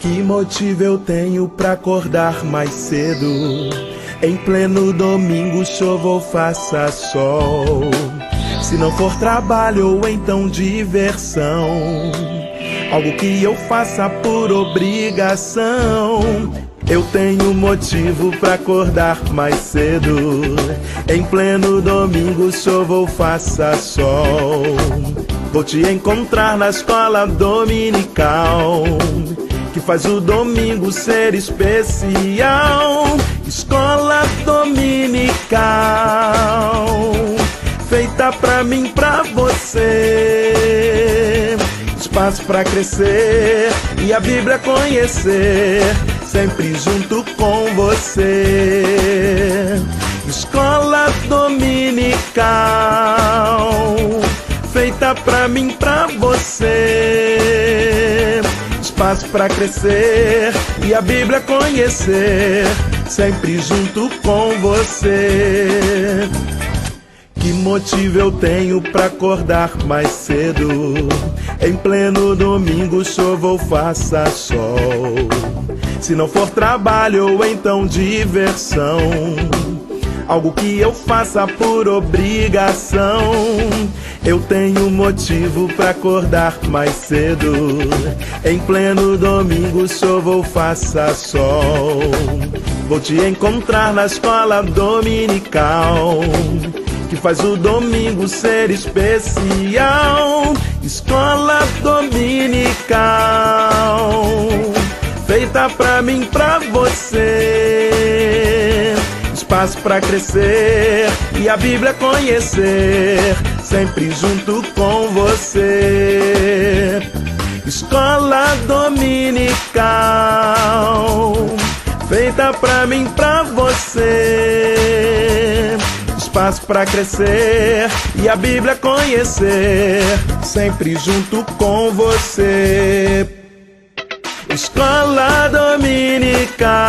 Que motivo eu tenho pra acordar mais cedo? Em pleno domingo, chova ou faça sol. Se não for trabalho ou então diversão, algo que eu faça por obrigação. Eu tenho motivo pra acordar mais cedo. Em pleno domingo, chova ou faça sol. Vou te encontrar na escola dominical, que faz o domingo ser especial. Escola dominical, feita pra mim, pra você. Espaço pra crescer e a Bíblia conhecer, sempre junto com você. Escola dominical, feita pra mim, pra você. Espaço pra crescer e a Bíblia conhecer, sempre junto com você. Que motivo eu tenho pra acordar mais cedo? Em pleno domingo, chova ou faça sol. Se não for trabalho ou então diversão, algo que eu faça por obrigação. Eu tenho motivo pra acordar mais cedo. Em pleno domingo, chova ou faça sol. Vou te encontrar na escola dominical, que faz o domingo ser especial. Escola dominical, feita pra mim, pra você. Espaço pra crescer e a Bíblia conhecer, sempre junto com você. Escola dominical, feita pra mim, pra você. Espaço pra crescer e a Bíblia conhecer, sempre junto com você. Escola dominical,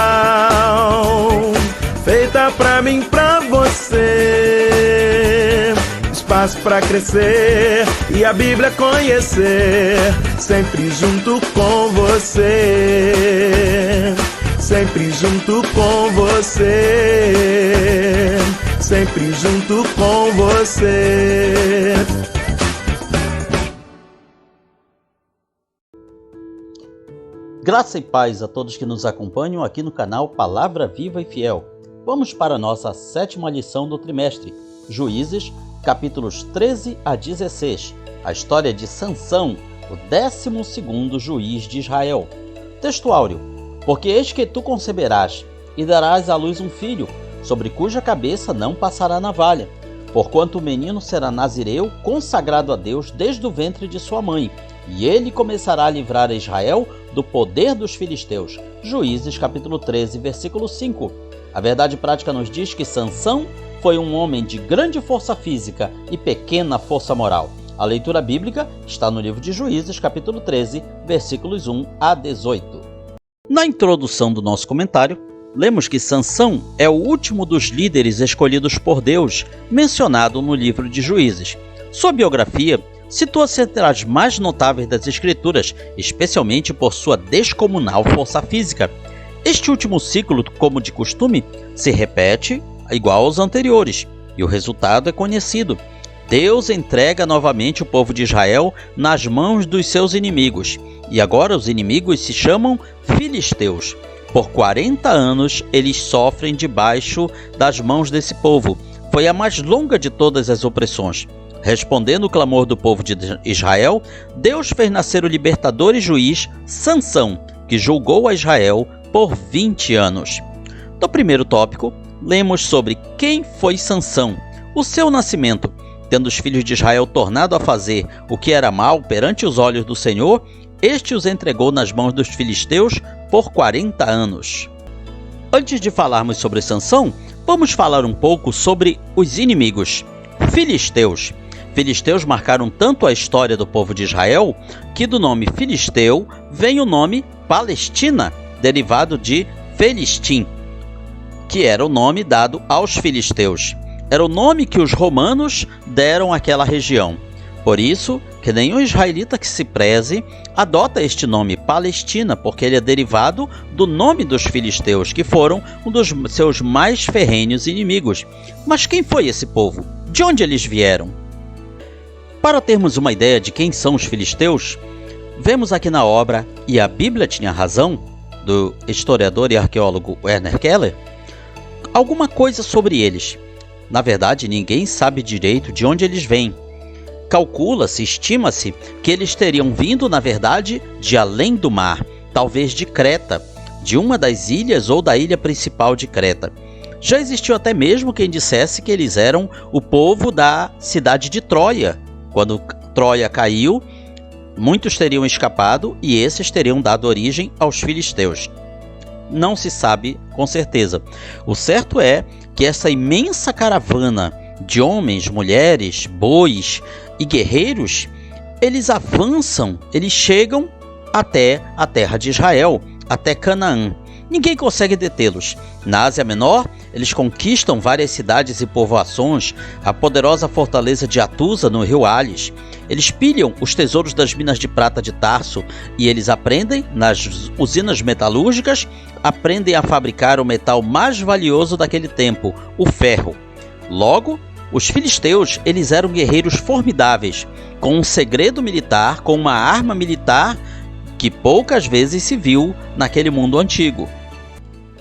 feita pra mim, pra você. Espaço pra crescer e a Bíblia conhecer, sempre junto com você. Sempre junto com você. Sempre junto com você. Graça e paz a todos que nos acompanham aqui no canal Palavra Viva e Fiel. Vamos para a nossa 7ª lição do trimestre, Juízes, capítulos 13 a 16, a história de Sansão, o 12º juiz de Israel. Texto áureo: porque eis que tu conceberás e darás à luz um filho, sobre cuja cabeça não passará navalha, porquanto o menino será nazireu, consagrado a Deus desde o ventre de sua mãe, e ele começará a livrar a Israel do poder dos filisteus. Juízes capítulo 13, versículo 5. A verdade prática nos diz que Sansão foi um homem de grande força física e pequena força moral. A leitura bíblica está no livro de Juízes capítulo 13, versículos 1 a 18. Na introdução do nosso comentário, lemos que Sansão é o último dos líderes escolhidos por Deus, mencionado no livro de Juízes. Sua biografia situa-se entre as mais notáveis das Escrituras, especialmente por sua descomunal força física. Este último ciclo, como de costume, se repete igual aos anteriores, e o resultado é conhecido. Deus entrega novamente o povo de Israel nas mãos dos seus inimigos, e agora os inimigos se chamam filisteus. Por 40 anos eles sofrem debaixo das mãos desse povo. Foi a mais longa de todas as opressões. Respondendo o clamor do povo de Israel, Deus fez nascer o libertador e juiz Sansão, que julgou a Israel por 20 anos. No primeiro tópico, lemos sobre quem foi Sansão, o seu nascimento, tendo os filhos de Israel tornado a fazer o que era mal perante os olhos do Senhor, este os entregou nas mãos dos filisteus por 40 anos. Antes de falarmos sobre Sansão, vamos falar um pouco sobre os inimigos. Filisteus. Filisteus marcaram tanto a história do povo de Israel, que do nome Filisteu vem o nome Palestina, derivado de Felistim, que era o nome dado aos filisteus. Era o nome que os romanos deram àquela região. Por isso, que nenhum israelita que se preze adota este nome Palestina, porque ele é derivado do nome dos filisteus, que foram um dos seus mais ferrenhos inimigos. Mas quem foi esse povo? De onde eles vieram? Para termos uma ideia de quem são os filisteus, vemos aqui na obra E a Bíblia Tinha Razão, do historiador e arqueólogo Werner Keller, alguma coisa sobre eles. Na verdade, ninguém sabe direito de onde eles vêm. Calcula-se, estima-se que eles teriam vindo, na verdade, de além do mar, talvez de Creta, de uma das ilhas ou da ilha principal de Creta. Já existiu até mesmo quem dissesse que eles eram o povo da cidade de Troia. Quando Troia caiu, muitos teriam escapado e esses teriam dado origem aos filisteus. Não se sabe com certeza. O certo é que essa imensa caravana de homens, mulheres, bois e guerreiros, eles avançam, eles chegam até a terra de Israel, até Canaã. Ninguém consegue detê-los. Na Ásia Menor, eles conquistam várias cidades e povoações, a poderosa fortaleza de Atusa no rio Alis. Eles pilham os tesouros das minas de prata de Tarso e eles aprendem, nas usinas metalúrgicas, aprendem a fabricar o metal mais valioso daquele tempo, o ferro. Logo, os filisteus, eles eram guerreiros formidáveis, com um segredo militar, com uma arma militar que poucas vezes se viu naquele mundo antigo.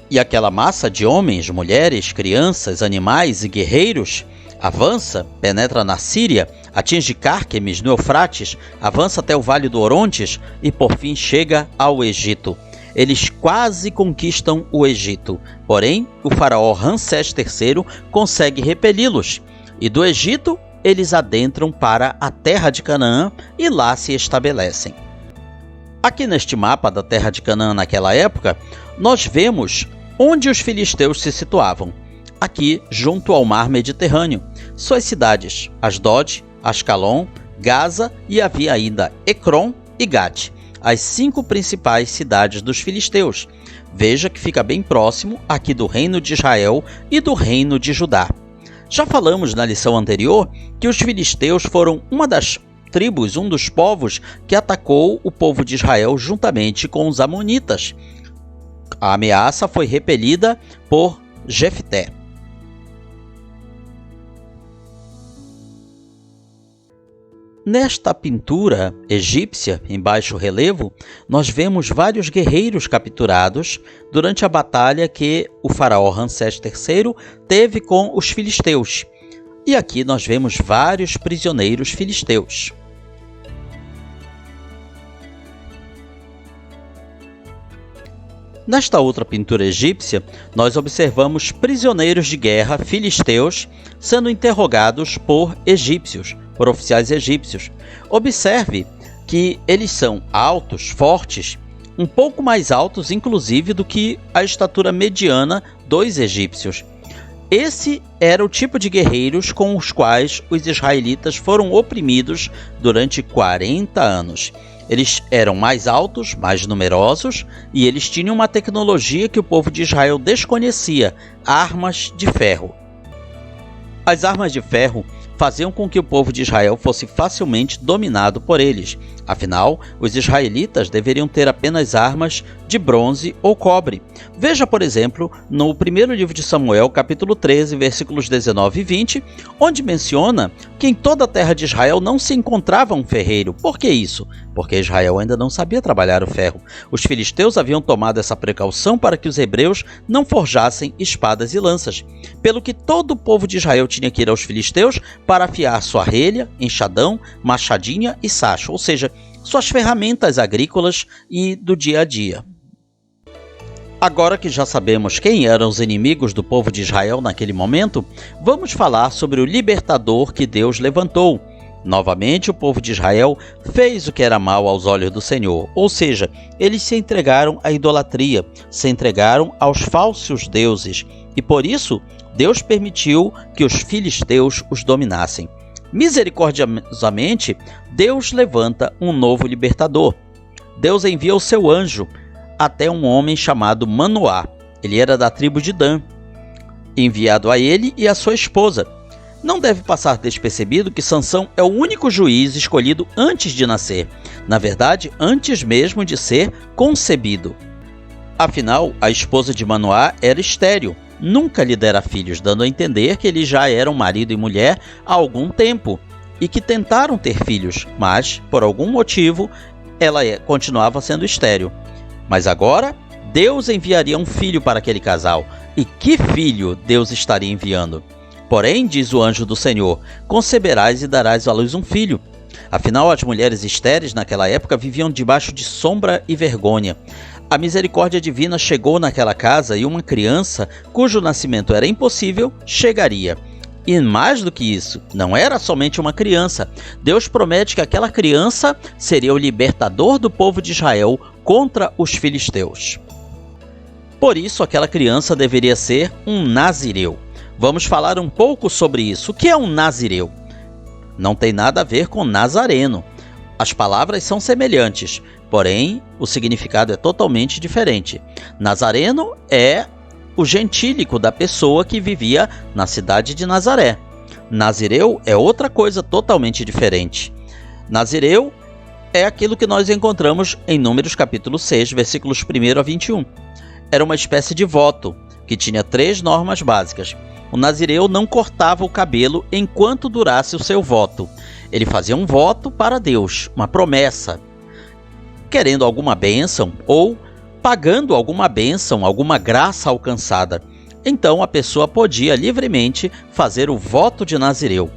E aquela massa de homens, mulheres, crianças, animais e guerreiros avança, penetra na Síria, atinge Cárquemes no Eufrates, avança até o Vale do Orontes e por fim chega ao Egito. Eles quase conquistam o Egito, porém o faraó Ramsés III consegue repeli-los. E do Egito eles adentram para a terra de Canaã e lá se estabelecem. Aqui neste mapa da terra de Canaã naquela época, nós vemos onde os filisteus se situavam. Aqui, junto ao mar Mediterrâneo, suas cidades, Asdod, Ascalon, Gaza e havia ainda Ecrom e Gate, as 5 principais cidades dos filisteus. Veja que fica bem próximo aqui do reino de Israel e do reino de Judá. Já falamos na lição anterior que os filisteus foram uma das tribos, um dos povos que atacou o povo de Israel juntamente com os amonitas. A ameaça foi repelida por Jefté. Nesta pintura egípcia, em baixo relevo, nós vemos vários guerreiros capturados durante a batalha que o faraó Ramsés III teve com os filisteus. E aqui nós vemos vários prisioneiros filisteus. Nesta outra pintura egípcia, nós observamos prisioneiros de guerra filisteus sendo interrogados por egípcios, por oficiais egípcios. Observe que eles são altos, fortes, um pouco mais altos inclusive do que a estatura mediana dos egípcios. Esse era o tipo de guerreiros com os quais os israelitas foram oprimidos durante 40 anos. Eles eram mais altos, mais numerosos e eles tinham uma tecnologia que o povo de Israel desconhecia, armas de ferro. As armas de ferro faziam com que o povo de Israel fosse facilmente dominado por eles. Afinal, os israelitas deveriam ter apenas armas de bronze ou cobre. Veja, por exemplo, no primeiro livro de Samuel, capítulo 13, versículos 19 e 20, onde menciona que em toda a terra de Israel não se encontrava um ferreiro. Por que isso? Porque Israel ainda não sabia trabalhar o ferro. Os filisteus haviam tomado essa precaução para que os hebreus não forjassem espadas e lanças. Pelo que todo o povo de Israel tinha que ir aos filisteus para afiar sua relha, enxadão, machadinha e sacho, ou seja, suas ferramentas agrícolas e do dia a dia. Agora que já sabemos quem eram os inimigos do povo de Israel naquele momento, vamos falar sobre o libertador que Deus levantou. Novamente, o povo de Israel fez o que era mal aos olhos do Senhor, ou seja, eles se entregaram à idolatria, se entregaram aos falsos deuses, e por isso Deus permitiu que os filisteus os dominassem. Misericordiosamente, Deus levanta um novo libertador. Deus envia o seu anjo até um homem chamado Manoá. Ele era da tribo de Dan. Enviado a ele e a sua esposa, Não deve passar despercebido que Sansão é o único juiz escolhido antes de nascer, na verdade, antes mesmo de ser concebido. Afinal, a esposa de Manoá era estéril, nunca lhe dera filhos, dando a entender que eles já eram marido e mulher há algum tempo e que tentaram ter filhos, mas, por algum motivo, ela continuava sendo estéril. Mas agora, Deus enviaria um filho para aquele casal. E que filho Deus estaria enviando? Porém, diz o anjo do Senhor, conceberás e darás à luz um filho. Afinal, as mulheres estéreis naquela época viviam debaixo de sombra e vergonha. A misericórdia divina chegou naquela casa e uma criança, cujo nascimento era impossível, chegaria. E mais do que isso, não era somente uma criança. Deus promete que aquela criança seria o libertador do povo de Israel contra os filisteus. Por isso, aquela criança deveria ser um nazireu. Vamos falar um pouco sobre isso. O que é um nazireu? Não tem nada a ver com nazareno. As palavras são semelhantes, porém o significado é totalmente diferente. Nazareno é o gentílico da pessoa que vivia na cidade de Nazaré. Nazireu é outra coisa totalmente diferente. Nazireu é aquilo que nós encontramos em Números capítulo 6, versículos 1 a 21. Era uma espécie de voto, que tinha 3 normas básicas. O nazireu não cortava o cabelo enquanto durasse o seu voto. Ele fazia um voto para Deus, uma promessa, querendo alguma bênção ou pagando alguma bênção, alguma graça alcançada. Então a pessoa podia livremente fazer o voto de nazireu.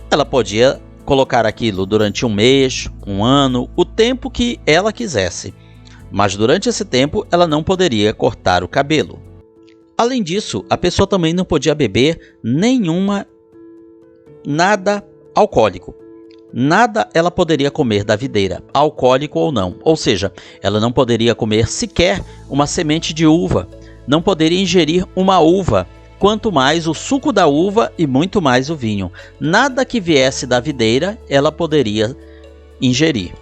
Ela podia colocar aquilo durante um mês, um ano, o tempo que ela quisesse. Mas durante esse tempo ela não poderia cortar o cabelo. Além disso, a pessoa também não podia beber nada alcoólico. Nada ela poderia comer da videira, alcoólico ou não. Ou seja, ela não poderia comer sequer uma semente de uva, não poderia ingerir uma uva, quanto mais o suco da uva e muito mais o vinho. Nada que viesse da videira ela poderia ingerir.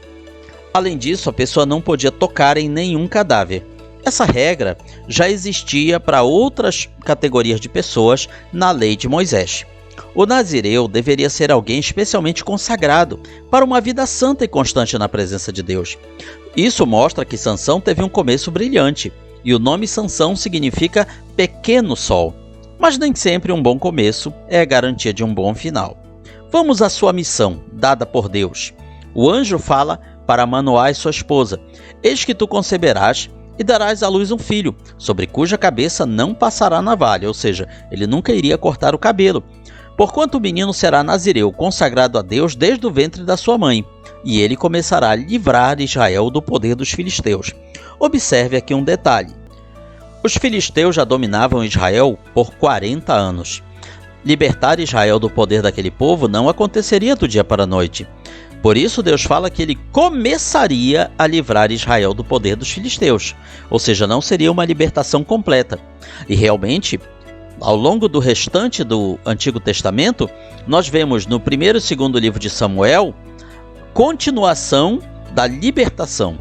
Além disso, a pessoa não podia tocar em nenhum cadáver. Essa regra já existia para outras categorias de pessoas na lei de Moisés. O nazireu deveria ser alguém especialmente consagrado para uma vida santa e constante na presença de Deus. Isso mostra que Sansão teve um começo brilhante, e o nome Sansão significa pequeno sol. Mas nem sempre um bom começo é a garantia de um bom final. Vamos à sua missão, dada por Deus. O anjo fala para Manoá e sua esposa: eis que tu conceberás e darás à luz um filho, sobre cuja cabeça não passará navalha, ou seja, ele nunca iria cortar o cabelo. Porquanto o menino será nazireu, consagrado a Deus desde o ventre da sua mãe, e ele começará a livrar Israel do poder dos filisteus. Observe aqui um detalhe. Os filisteus já dominavam Israel por 40 anos. Libertar Israel do poder daquele povo não aconteceria do dia para a noite. Por isso Deus fala que ele começaria a livrar Israel do poder dos filisteus, ou seja, não seria uma libertação completa. E realmente, ao longo do restante do Antigo Testamento, nós vemos no 1º e 2º livro de Samuel continuação da libertação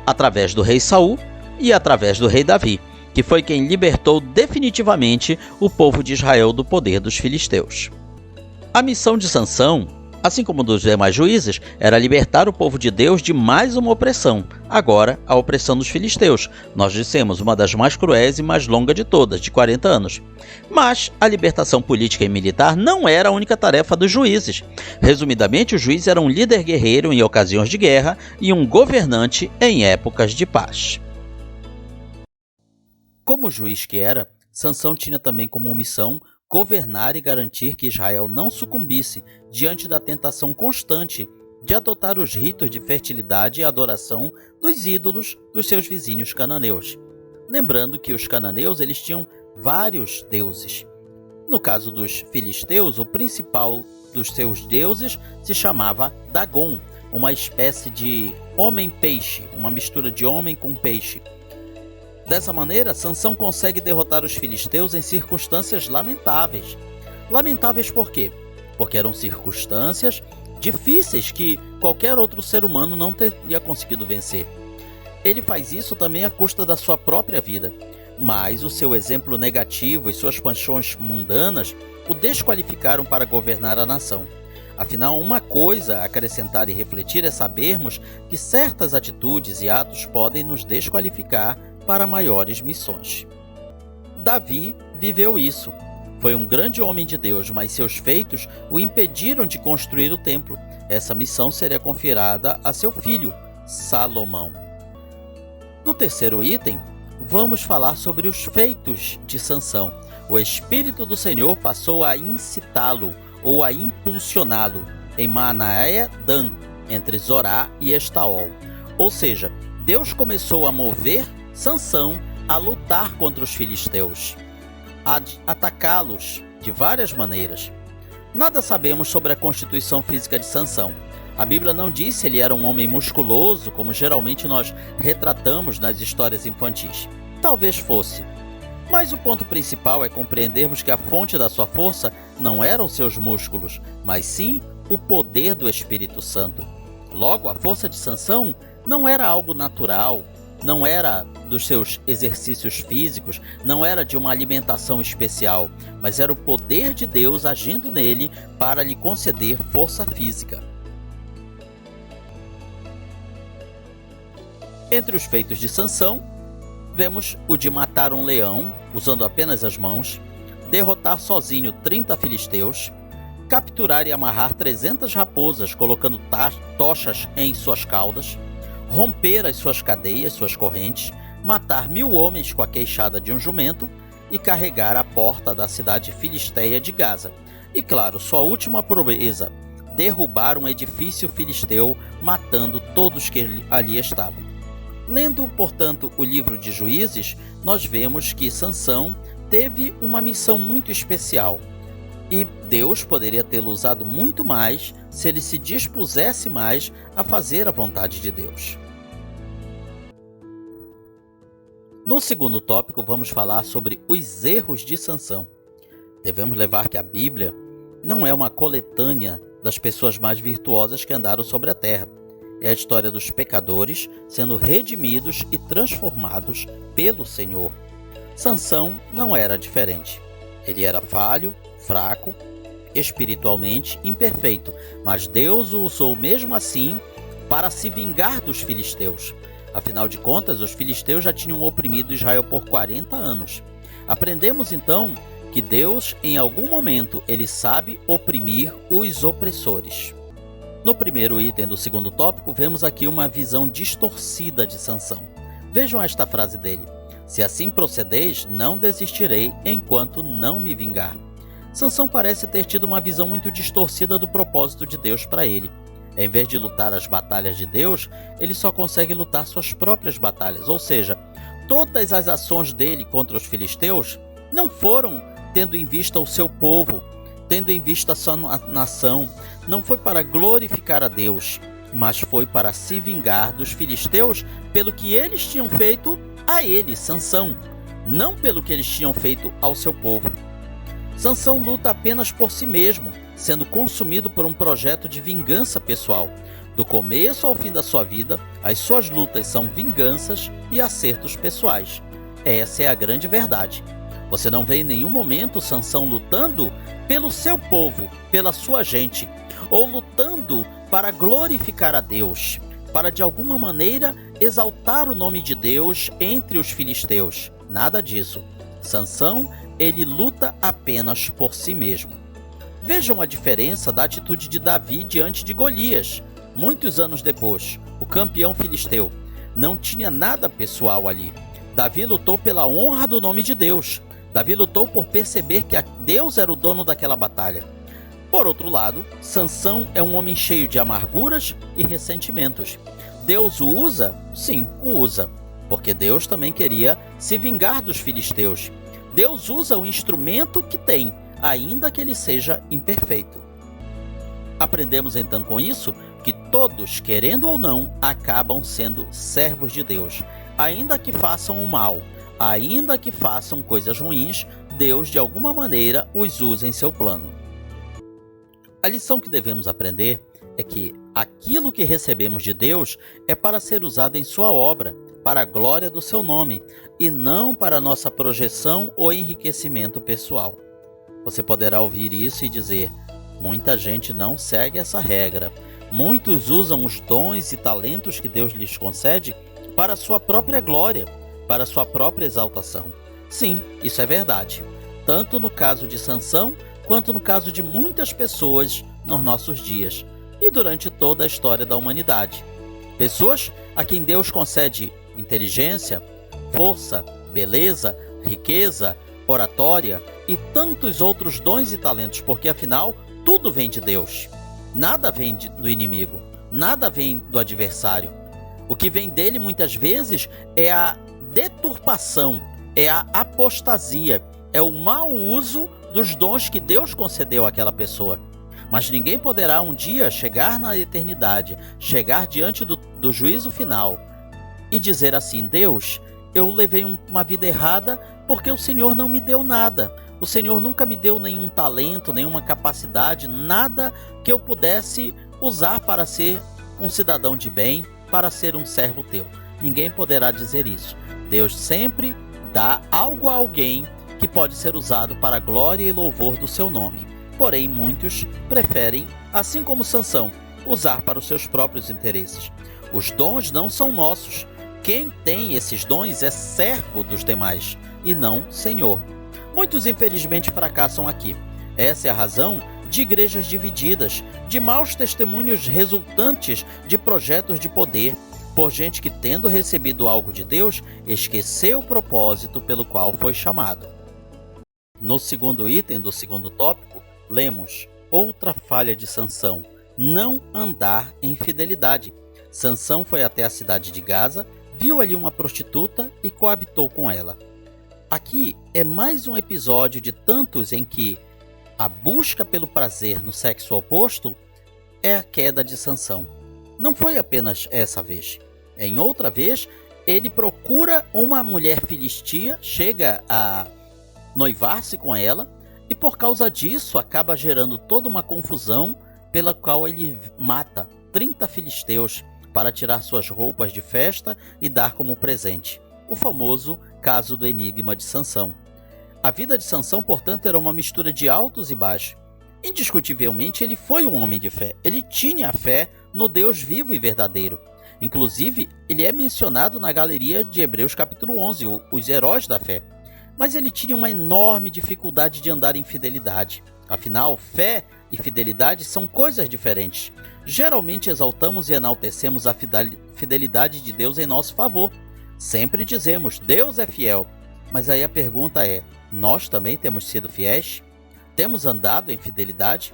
através do rei Saul e através do rei Davi, que foi quem libertou definitivamente o povo de Israel do poder dos filisteus. A missão de Sansão, assim como dos demais juízes, era libertar o povo de Deus de mais uma opressão, agora a opressão dos filisteus. Nós dissemos, uma das mais cruéis e mais longas de todas, de 40 anos. Mas a libertação política e militar não era a única tarefa dos juízes. Resumidamente, o juiz era um líder guerreiro em ocasiões de guerra e um governante em épocas de paz. Como juiz que era, Sansão tinha também como missão governar e garantir que Israel não sucumbisse diante da tentação constante de adotar os ritos de fertilidade e adoração dos ídolos dos seus vizinhos cananeus. Lembrando que os cananeus eles tinham vários deuses. No caso dos filisteus, o principal dos seus deuses se chamava Dagon, uma espécie de homem-peixe, uma mistura de homem com peixe. Dessa maneira, Sansão consegue derrotar os filisteus em circunstâncias lamentáveis. Lamentáveis por quê? Porque eram circunstâncias difíceis que qualquer outro ser humano não teria conseguido vencer. Ele faz isso também à custa da sua própria vida. mas o seu exemplo negativo e suas paixões mundanas o desqualificaram para governar a nação. Afinal, uma coisa a acrescentar e refletir é sabermos que certas atitudes e atos podem nos desqualificar para maiores missões. Davi viveu isso. Foi um grande homem de Deus, mas seus feitos o impediram de construir o templo. Essa missão seria confiada a seu filho, Salomão. No terceiro item, vamos falar sobre os feitos de Sansão. O Espírito do Senhor passou a incitá-lo ou a impulsioná-lo em Manaé-Dan, entre Zorá e Estaol. Ou seja, Deus começou a mover Sansão a lutar contra os filisteus, a atacá-los de várias maneiras. Nada sabemos sobre a constituição física de Sansão. A Bíblia não diz se ele era um homem musculoso, como geralmente nós retratamos nas histórias infantis. Talvez fosse. Mas o ponto principal é compreendermos que a fonte da sua força não eram seus músculos, mas sim o poder do Espírito Santo. Logo, a força de Sansão não era algo natural, não era dos seus exercícios físicos, não era de uma alimentação especial, mas era o poder de Deus agindo nele para lhe conceder força física. Entre os feitos de Sansão, vemos o de matar um leão, usando apenas as mãos, derrotar sozinho 30 filisteus, capturar e amarrar 300 raposas, colocando tochas em suas caudas, romper as suas cadeias, suas correntes, matar 1000 homens com a queixada de um jumento e carregar a porta da cidade filisteia de Gaza. E claro, sua última proeza, derrubar um edifício filisteu, matando todos que ali estavam. Lendo, portanto, o livro de Juízes, nós vemos que Sansão teve uma missão muito especial e Deus poderia tê-lo usado muito mais se ele se dispusesse mais a fazer a vontade de Deus. No segundo tópico, vamos falar sobre os erros de Sansão. Devemos levar que a Bíblia não é uma coletânea das pessoas mais virtuosas que andaram sobre a terra. É a história dos pecadores sendo redimidos e transformados pelo Senhor. Sansão não era diferente. Ele era falho, fraco, espiritualmente imperfeito, mas Deus o usou mesmo assim para se vingar dos filisteus. Afinal de contas, os filisteus já tinham oprimido Israel por 40 anos. Aprendemos então que Deus, em algum momento, ele sabe oprimir os opressores. No primeiro item do segundo tópico, vemos aqui uma visão distorcida de Sansão. Vejam esta frase dele: "Se assim procedeis, não desistirei enquanto não me vingar." Sansão parece ter tido uma visão muito distorcida do propósito de Deus para ele. Em vez de lutar as batalhas de Deus, ele só consegue lutar suas próprias batalhas. Ou seja, todas as ações dele contra os filisteus não foram tendo em vista o seu povo, tendo em vista a sua nação. Não foi para glorificar a Deus, mas foi para se vingar dos filisteus pelo que eles tinham feito a ele, Sansão, não pelo que eles tinham feito ao seu povo. Sansão luta apenas por si mesmo, sendo consumido por um projeto de vingança pessoal. Do começo ao fim da sua vida, as suas lutas são vinganças e acertos pessoais. Essa é a grande verdade. Você não vê em nenhum momento Sansão lutando pelo seu povo, pela sua gente, ou lutando para glorificar a Deus, para de alguma maneira exaltar o nome de Deus entre os filisteus. Nada disso. Sansão, ele luta apenas por si mesmo. Vejam a diferença da atitude de Davi diante de Golias. Muitos anos depois, o campeão filisteu não tinha nada pessoal ali. Davi lutou pela honra do nome de Deus. Davi lutou por perceber que Deus era o dono daquela batalha. Por outro lado, Sansão é um homem cheio de amarguras e ressentimentos. Deus o usa? Sim, o usa, porque Deus também queria se vingar dos filisteus. Deus usa o instrumento que tem, ainda que ele seja imperfeito. Aprendemos então com isso que todos, querendo ou não, acabam sendo servos de Deus. Ainda que façam o mal, ainda que façam coisas ruins, Deus de alguma maneira os usa em seu plano. A lição que devemos aprender é que aquilo que recebemos de Deus é para ser usado em sua obra, para a glória do seu nome, e não para nossa projeção ou enriquecimento pessoal. Você poderá ouvir isso e dizer: muita gente não segue essa regra. Muitos usam os dons e talentos que Deus lhes concede para a sua própria glória, para a sua própria exaltação. Sim, isso é verdade, tanto no caso de Sansão, quanto no caso de muitas pessoas nos nossos dias e durante toda a história da humanidade. Pessoas a quem Deus concede inteligência, força, beleza, riqueza, oratória e tantos outros dons e talentos, porque afinal tudo vem de Deus. Nada vem do inimigo, nada vem do adversário. O que vem dele muitas vezes é a deturpação, é a apostasia, é o mau uso dos dons que Deus concedeu àquela pessoa. Mas ninguém poderá um dia chegar na eternidade, chegar diante do juízo final e dizer assim: Deus, eu levei uma vida errada porque o Senhor não me deu nada. O Senhor nunca me deu nenhum talento, nenhuma capacidade, nada que eu pudesse usar para ser um cidadão de bem, para ser um servo teu. Ninguém poderá dizer isso. Deus sempre dá algo a alguém que pode ser usado para a glória e louvor do seu nome. Porém, muitos preferem, assim como Sansão, usar para os seus próprios interesses. Os dons não são nossos. Quem tem esses dons é servo dos demais e não Senhor. Muitos infelizmente fracassam aqui. Essa é a razão de igrejas divididas, de maus testemunhos resultantes de projetos de poder, por gente que, tendo recebido algo de Deus, esqueceu o propósito pelo qual foi chamado. No segundo item do segundo tópico, lemos outra falha de Sansão: não andar em infidelidade. Sansão foi até a cidade de Gaza, viu ali uma prostituta e coabitou com ela. Aqui é mais um episódio de tantos em que a busca pelo prazer no sexo oposto é a queda de Sansão. Não foi apenas essa vez. Em outra vez, ele procura uma mulher filistia, chega a noivar-se com ela e por causa disso acaba gerando toda uma confusão pela qual ele mata 30 filisteus para tirar suas roupas de festa e dar como presente. O famoso caso do enigma de Sansão. A vida de Sansão, portanto, era uma mistura de altos e baixos. Indiscutivelmente, ele foi um homem de fé. Ele tinha fé no Deus vivo e verdadeiro. Inclusive, ele é mencionado na galeria de Hebreus capítulo 11, os heróis da fé. Mas ele tinha uma enorme dificuldade de andar em fidelidade. Afinal, fé e fidelidade são coisas diferentes. Geralmente exaltamos e enaltecemos a fidelidade de Deus em nosso favor. Sempre dizemos: Deus é fiel. Mas aí a pergunta é: nós também temos sido fiéis? Temos andado em fidelidade?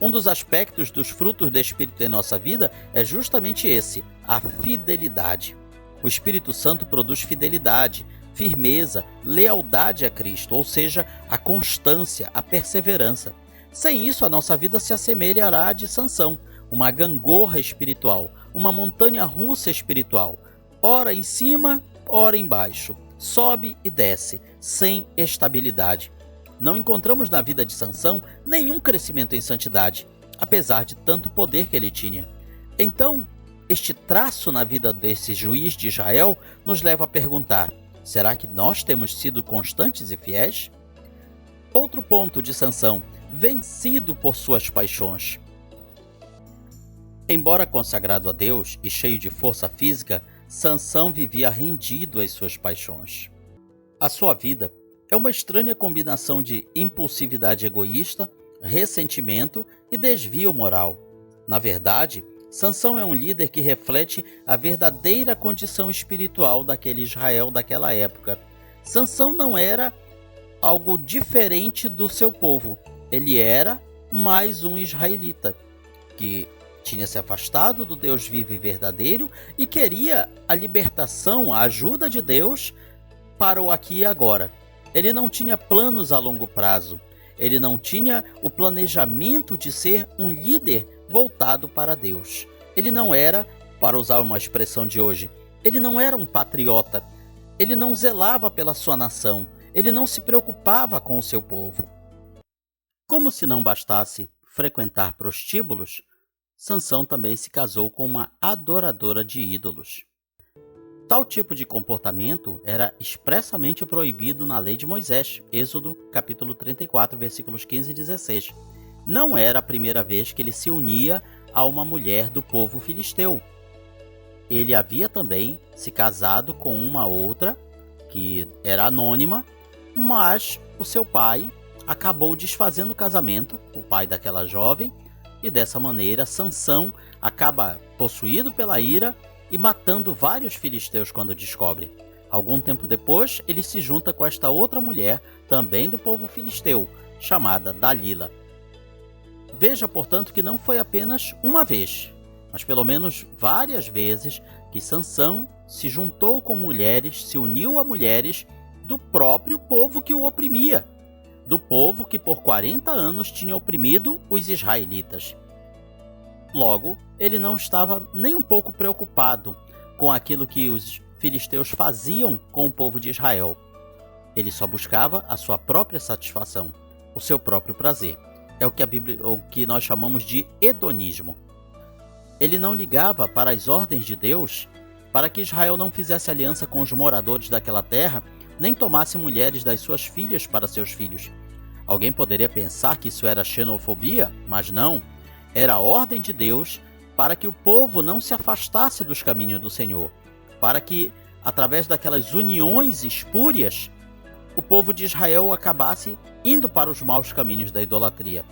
Um dos aspectos dos frutos do Espírito em nossa vida é justamente esse, a fidelidade. O Espírito Santo produz fidelidade, firmeza, lealdade a Cristo, ou seja, a constância, a perseverança. Sem isso, a nossa vida se assemelhará à de Sansão, uma gangorra espiritual, uma montanha russa espiritual, ora em cima, ora embaixo, sobe e desce, sem estabilidade. Não encontramos na vida de Sansão nenhum crescimento em santidade, apesar de tanto poder que ele tinha. Então, este traço na vida desse juiz de Israel nos leva a perguntar: será que nós temos sido constantes e fiéis? Outro ponto de Sansão: vencido por suas paixões. Embora consagrado a Deus e cheio de força física, Sansão vivia rendido às suas paixões. A sua vida é uma estranha combinação de impulsividade egoísta, ressentimento e desvio moral. Na verdade, Sansão é um líder que reflete a verdadeira condição espiritual daquele Israel daquela época. Sansão não era algo diferente do seu povo. Ele era mais um israelita, que tinha se afastado do Deus vivo e verdadeiro e queria a libertação, a ajuda de Deus para o aqui e agora. Ele não tinha planos a longo prazo. Ele não tinha o planejamento de ser um líder voltado para Deus. Ele não era, para usar uma expressão de hoje, ele não era um patriota. Ele não zelava pela sua nação. Ele não se preocupava com o seu povo. Como se não bastasse frequentar prostíbulos, Sansão também se casou com uma adoradora de ídolos. Tal tipo de comportamento era expressamente proibido na lei de Moisés, Êxodo capítulo 34, versículos 15 e 16. Não era a primeira vez que ele se unia a uma mulher do povo filisteu. Ele havia também se casado com uma outra, que era anônima, mas o seu pai acabou desfazendo o casamento, o pai daquela jovem, e dessa maneira Sansão acaba possuído pela ira e matando vários filisteus quando descobre. Algum tempo depois, ele se junta com esta outra mulher, também do povo filisteu, chamada Dalila. Veja, portanto, que não foi apenas uma vez, mas pelo menos várias vezes que Sansão se juntou com mulheres, se uniu a mulheres do próprio povo que o oprimia, do povo que por 40 anos tinha oprimido os israelitas. Logo, ele não estava nem um pouco preocupado com aquilo que os filisteus faziam com o povo de Israel. Ele só buscava a sua própria satisfação, o seu próprio prazer. É o que nós chamamos de hedonismo. Ele não ligava para as ordens de Deus para que Israel não fizesse aliança com os moradores daquela terra, nem tomasse mulheres das suas filhas para seus filhos. Alguém poderia pensar que isso era xenofobia, mas não. Era a ordem de Deus para que o povo não se afastasse dos caminhos do Senhor, para que, através daquelas uniões espúrias, o povo de Israel acabasse indo para os maus caminhos da idolatria.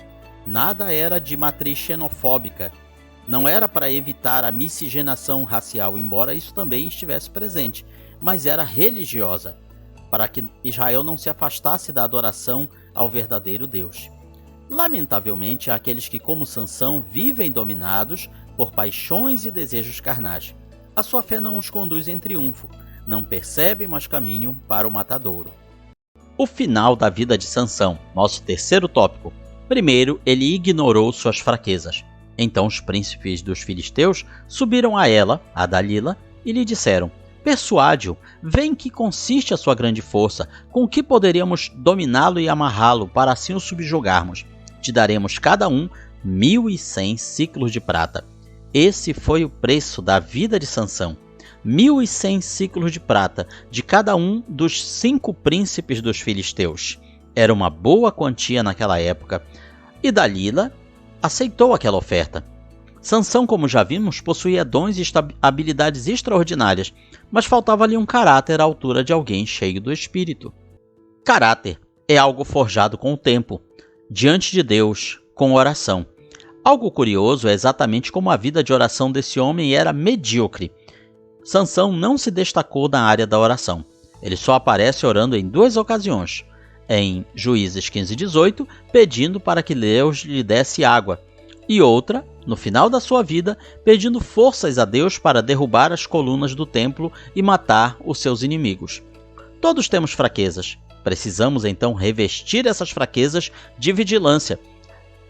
Nada era de matriz xenofóbica, não era para evitar a miscigenação racial, embora isso também estivesse presente, mas era religiosa, para que Israel não se afastasse da adoração ao verdadeiro Deus. Lamentavelmente, há aqueles que, como Sansão, vivem dominados por paixões e desejos carnais. A sua fé não os conduz em triunfo, não percebem, mas caminham para o matadouro. O final da vida de Sansão, nosso terceiro tópico. Primeiro, ele ignorou suas fraquezas. Então os príncipes dos filisteus subiram a ela, a Dalila, e lhe disseram: persuade-o, vê em que consiste a sua grande força, com que poderíamos dominá-lo e amarrá-lo, para assim o subjugarmos. Te daremos cada um 1.100 ciclos de prata. Esse foi o preço da vida de Sansão. 1.100 ciclos de prata de cada um dos 5 príncipes dos filisteus. Era uma boa quantia naquela época. E Dalila aceitou aquela oferta. Sansão, como já vimos, possuía dons e habilidades extraordinárias, mas faltava-lhe um caráter à altura de alguém cheio do Espírito. Caráter é algo forjado com o tempo, diante de Deus, com oração. Algo curioso é exatamente como a vida de oração desse homem era medíocre. Sansão não se destacou na área da oração. Ele só aparece orando em 2 ocasiões. Em Juízes 15:18, pedindo para que Deus lhe desse água, e outra, no final da sua vida, pedindo forças a Deus para derrubar as colunas do templo e matar os seus inimigos. Todos temos fraquezas. Precisamos então revestir essas fraquezas de vigilância.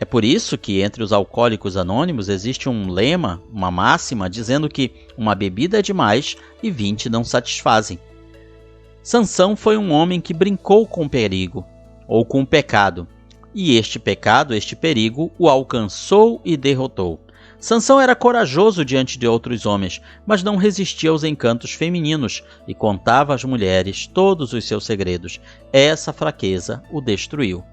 É por isso que entre os alcoólicos anônimos existe um lema, uma máxima, dizendo que uma bebida é demais e 20 não satisfazem. Sansão foi um homem que brincou com o perigo, ou com o pecado, e este pecado, este perigo, o alcançou e derrotou. Sansão era corajoso diante de outros homens, mas não resistia aos encantos femininos e contava às mulheres todos os seus segredos. Essa fraqueza o destruiu.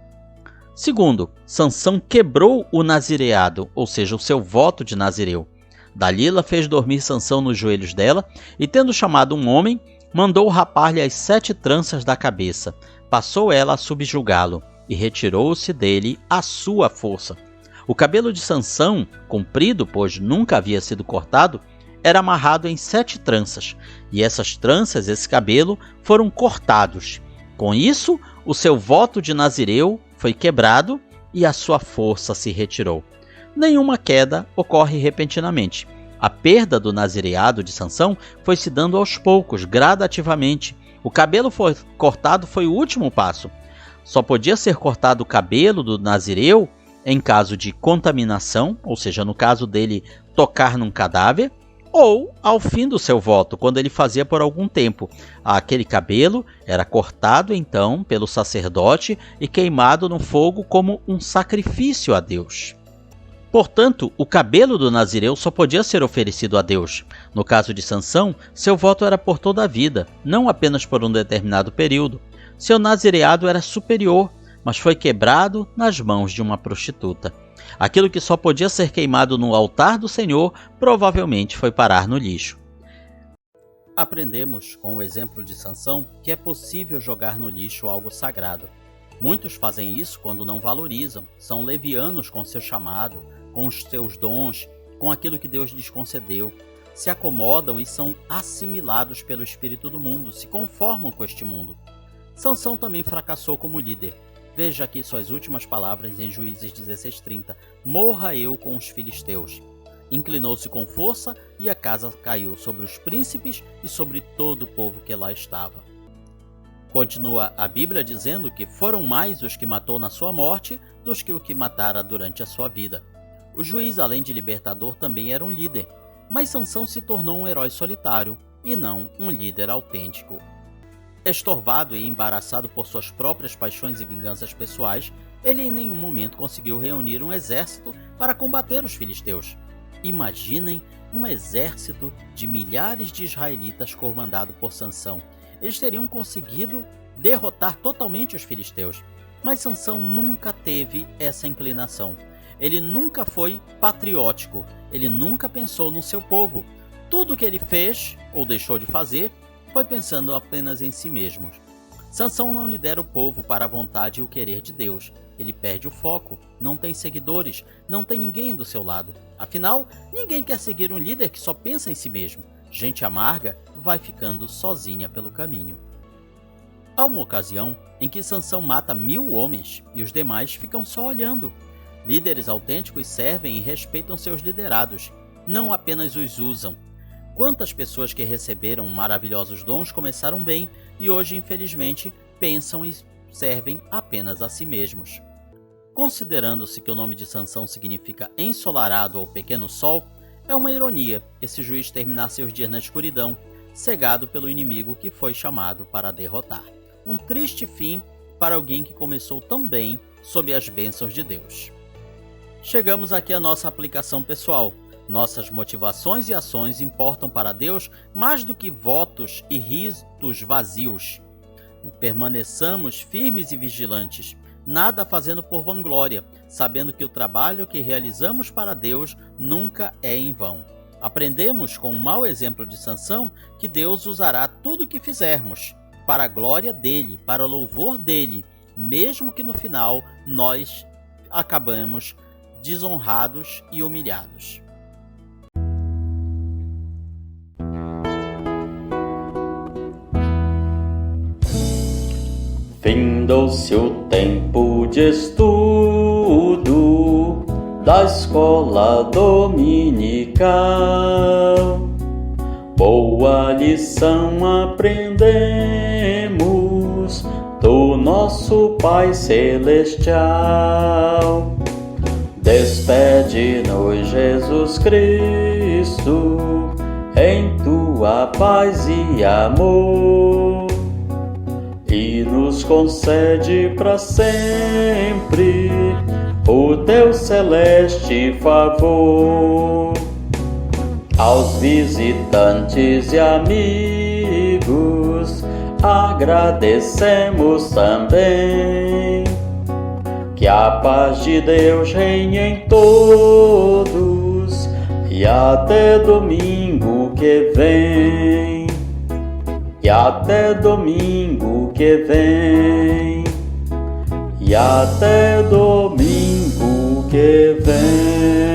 Segundo, Sansão quebrou o nazireado, ou seja, o seu voto de nazireu. Dalila fez dormir Sansão nos joelhos dela e, tendo chamado um homem, mandou rapar-lhe as 7 tranças da cabeça. Passou ela a subjugá-lo e retirou-se dele a sua força. O cabelo de Sansão, comprido, pois nunca havia sido cortado, era amarrado em 7 tranças, e essas tranças, esse cabelo, foram cortados. Com isso, o seu voto de nazireu foi quebrado e a sua força se retirou. Nenhuma queda ocorre repentinamente. A perda do nazireado de Sansão foi se dando aos poucos, gradativamente. O cabelo cortado foi o último passo. Só podia ser cortado o cabelo do nazireu em caso de contaminação, ou seja, no caso dele tocar num cadáver, ou ao fim do seu voto, quando ele fazia por algum tempo. Aquele cabelo era cortado então pelo sacerdote e queimado no fogo como um sacrifício a Deus. Portanto, o cabelo do nazireu só podia ser oferecido a Deus. No caso de Sansão, seu voto era por toda a vida, não apenas por um determinado período. Seu nazireado era superior, mas foi quebrado nas mãos de uma prostituta. Aquilo que só podia ser queimado no altar do Senhor provavelmente foi parar no lixo. Aprendemos com o exemplo de Sansão que é possível jogar no lixo algo sagrado. Muitos fazem isso quando não valorizam, são levianos com seu chamado, com os seus dons, com aquilo que Deus lhes concedeu, se acomodam e são assimilados pelo espírito do mundo, se conformam com este mundo. Sansão também fracassou como líder. Veja aqui suas últimas palavras em Juízes 16:30. Morra eu com os filisteus. Inclinou-se com força e a casa caiu sobre os príncipes e sobre todo o povo que lá estava. Continua a Bíblia dizendo que foram mais os que matou na sua morte dos que o que matara durante a sua vida. O juiz, além de libertador, também era um líder, mas Sansão se tornou um herói solitário e não um líder autêntico. Estorvado e embaraçado por suas próprias paixões e vinganças pessoais, ele em nenhum momento conseguiu reunir um exército para combater os filisteus. Imaginem um exército de milhares de israelitas comandado por Sansão. Eles teriam conseguido derrotar totalmente os filisteus. Mas Sansão nunca teve essa inclinação. Ele nunca foi patriótico. Ele nunca pensou no seu povo. Tudo o que ele fez ou deixou de fazer foi pensando apenas em si mesmo. Sansão não lidera o povo para a vontade e o querer de Deus. Ele perde o foco, não tem seguidores, não tem ninguém do seu lado. Afinal, ninguém quer seguir um líder que só pensa em si mesmo. Gente amarga vai ficando sozinha pelo caminho. Há uma ocasião em que Sansão mata 1000 homens e os demais ficam só olhando. Líderes autênticos servem e respeitam seus liderados, não apenas os usam. Quantas pessoas que receberam maravilhosos dons começaram bem e hoje, infelizmente, pensam e servem apenas a si mesmos. Considerando-se que o nome de Sansão significa ensolarado ou pequeno sol, é uma ironia esse juiz terminar seus dias na escuridão, cegado pelo inimigo que foi chamado para derrotar. Um triste fim para alguém que começou tão bem sob as bênçãos de Deus. Chegamos aqui à nossa aplicação pessoal. Nossas motivações e ações importam para Deus mais do que votos e ritos vazios. Permaneçamos firmes e vigilantes, nada fazendo por vanglória, sabendo que o trabalho que realizamos para Deus nunca é em vão. Aprendemos com o mau exemplo de Sansão que Deus usará tudo o que fizermos para a glória dele, para o louvor dele, mesmo que no final nós acabemos desonrados e humilhados. Findou-se o tempo de estudo da escola dominical. Boa lição aprendemos do nosso Pai Celestial. Despede-nos, Jesus Cristo, em tua paz e amor, e nos concede para sempre o teu celeste favor. Aos visitantes e amigos agradecemos também. Que a paz de Deus reine em todos e até domingo que vem. E até domingo que vem. E até domingo que vem.